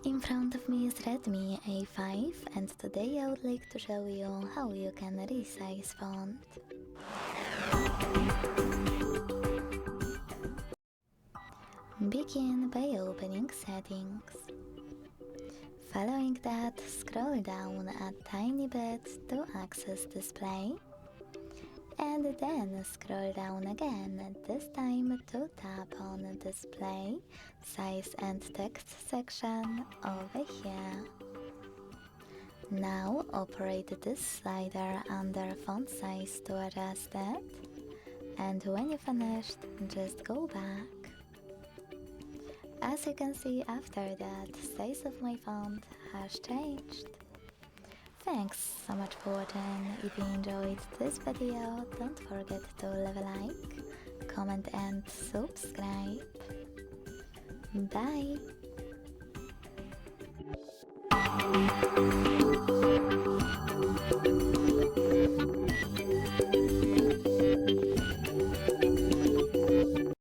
In front of me is Redmi A5 and today I would like to show you how you can resize font. Begin by opening settings. Following that, scroll down a tiny bit to access display. And then scroll down again, this time to tap on display, size and text section over here. Now operate this slider under font size to adjust it, and when you finished, just go back. As you can see, after that, size of my font has changed. Thanks so much for watching. If you enjoyed this video, don't forget to leave a like, comment and subscribe. Bye!